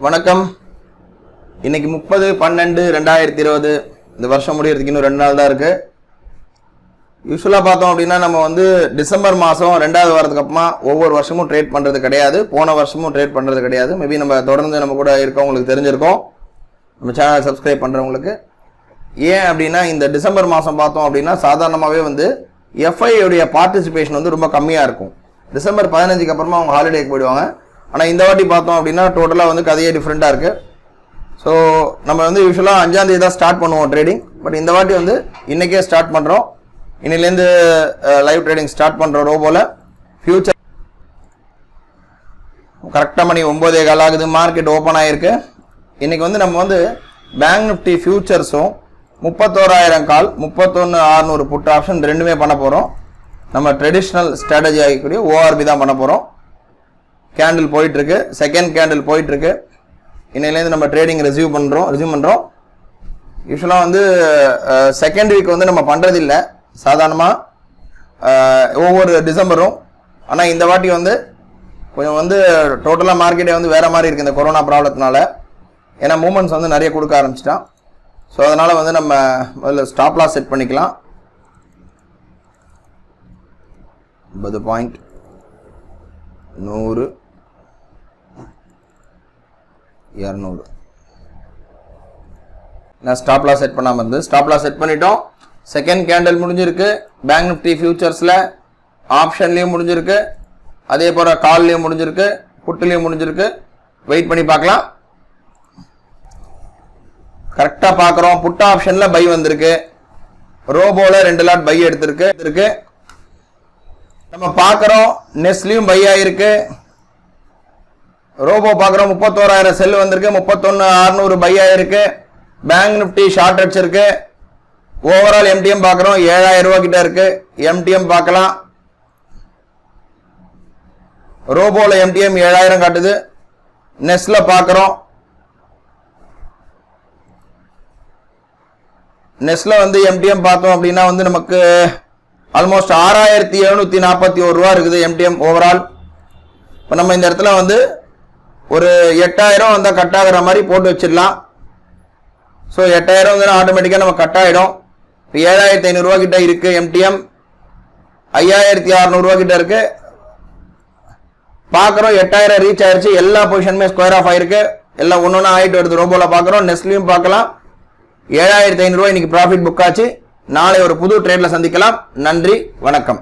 வணக்கம். இன்னைக்கு 30/12/2020 இந்த வருஷம் முடியறதுக்கு இன்னும் 2 நாள் தான் இருக்கு. யூஸ்வலாக பார்த்தோம் அப்படின்னா நம்ம வந்து டிசம்பர் மாதம் 2வது வாரத்துக்கு அப்புறமா ஒவ்வொரு வருஷமும் ட்ரேட் பண்ணுறது கிடையாது, போன வருஷமும் ட்ரேட் பண்ணுறது கிடையாது. மேபி நம்ம தொடர்ந்து நம்ம கூட இருக்கவங்களுக்கு தெரிஞ்சிருக்கோம், நம்ம சேனலை சப்ஸ்கிரைப் பண்ணுறவங்களுக்கு. ஏன் அப்படின்னா இந்த டிசம்பர் மாதம் பார்த்தோம் அப்படின்னா சாதாரணமாகவே வந்து எஃப்ஐ உடைய பார்ட்டிசிபேஷன் வந்து ரொம்ப கம்மியாக இருக்கும். டிசம்பர் 15க்கு அப்புறமா அவங்க ஹாலிடேக்கு போயிடுவாங்க. ஆனால் இந்த வாட்டி பார்த்தோம் அப்படின்னா டோட்டலாக வந்து கதையே டிஃப்ரெண்ட்டாக இருக்குது. ஸோ நம்ம வந்து யூஸ்வலாக 5ஆம் தேதி தான் ஸ்டார்ட் பண்ணுவோம் ட்ரேடிங். பட் இந்த வாட்டி வந்து இன்றைக்கே ஸ்டார்ட் பண்ணுறோம். இன்னிலேருந்து லைவ் ட்ரேடிங் ஸ்டார்ட் பண்ணுற ரோபோவில் ஃபியூச்சர் கரெக்டாக மணி 9:15 ஆகுது, மார்க்கெட் ஓப்பன் ஆகிருக்கு. இன்றைக்கி வந்து நம்ம வந்து பேங்க் நிஃப்டி ஃபியூச்சர்ஸும் 31,000 கால் 31,600 புட் ஆப்ஷன் ரெண்டுமே பண்ண போகிறோம். நம்ம ட்ரெடிஷ்னல் ஸ்ட்ராட்டஜி ஆகக்கூடிய ஓஆர்பி தான் பண்ண போகிறோம். கேண்டில் போயிட்டுருக்கு, செகண்ட் கேண்டில் போயிட்டுருக்கு. இன்னையிலேருந்து நம்ம ட்ரேடிங் ரெஸ்யூம் பண்ணுறோம். யூஸ்வலாக வந்து செகண்ட் வீக் வந்து நம்ம பண்ணுறதில்ல சாதாரணமாக ஒவ்வொரு டிசம்பரும். ஆனால் இந்த வாட்டி வந்து கொஞ்சம் வந்து டோட்டலாக மார்க்கெட்டே வந்து வேறு மாதிரி இருக்குது இந்த கொரோனா ப்ராப்ளத்தினால. ஏன்னா மூமெண்ட்ஸ் வந்து நிறைய கொடுக்க ஆரம்பிச்சிட்டான். ஸோ அதனால் வந்து நம்ம முதல்ல ஸ்டாப் லாஸ் செட் பண்ணிக்கலாம். 50 பாயிண்ட் 100 200 நான் ஸ்டாப் லாஸ் செட் பண்ணாமல் இருந்து ஸ்டாப் லாஸ் செட் பண்ணிட்டோம். செகண்ட் கேண்டில் முடிஞ்சிருக்கு. பேங்க் நிஃப்டி ஃபியூச்சர்ஸில் ஆப்ஷன்லேயும் முடிஞ்சிருக்கு, அதே போல் கால்லையும் முடிஞ்சிருக்கு, புட்டுலேயும் முடிஞ்சிருக்கு. வெயிட் பண்ணி பார்க்கலாம். கரெக்டாக பார்க்குறோம். புட் ஆப்ஷனில் பை வந்திருக்கு, ரோபோவில் 2 லாட் பை எடுத்திருக்கு. நம்ம பார்க்குறோம் நெஸ்ட்லையும் பை ஆகிருக்கு. ரோபோ பார்க்குறோம் 31,000 செல் வந்திருக்கு, 31,600 பை ஆகிருக்கு. பேங்க் நிஃப்டி ஷார்ட் அடிச்சிருக்கு. ஓவரால் எம்டிஎம் பார்க்குறோம் 7,000 ரூபா கிட்ட இருக்கு. எம்டிஎம் பார்க்கலாம். ரோபோவில் எம்டிஎம் 7,000 காட்டுது. நெஸ்ட்ல பார்க்குறோம். நெஸ்ட்ல வந்து எம்டிஎம் பார்த்தோம் அப்படின்னா வந்து நமக்கு ஆல்மோஸ்ட் 6,741 ரூபா இருக்குது எம்டிஎம் ஓவரால். இப்போ நம்ம இந்த இடத்துல வந்து ஒரு 8,000 வந்தால் கட் ஆகிற மாதிரி போட்டு வச்சிடலாம். ஸோ 8,000 வந்து ஆட்டோமேட்டிக்காக நம்ம கட் ஆகிடும். இப்போ 7,500 ரூபா கிட்ட இருக்குது எம்டிஎம், 5,600 ரூபா கிட்ட இருக்குது. பார்க்குறோம் 8,000 ரீச் ஆயிடுச்சு. எல்லா பொசிஷனுமே ஸ்கொயர் ஆஃப் ஆயிருக்கு. எல்லாம் ஒன்று ஆகிட்டு வருது. ரோபோவில் பார்க்குறோம், நெஸ்ட்லையும் பார்க்கலாம். 7,500 ரூபா இன்னைக்கு ப்ராஃபிட் புக் ஆச்சு. நாளை ஒரு புது ட்ரேட்ல சந்திக்கலாம். நன்றி, வணக்கம்.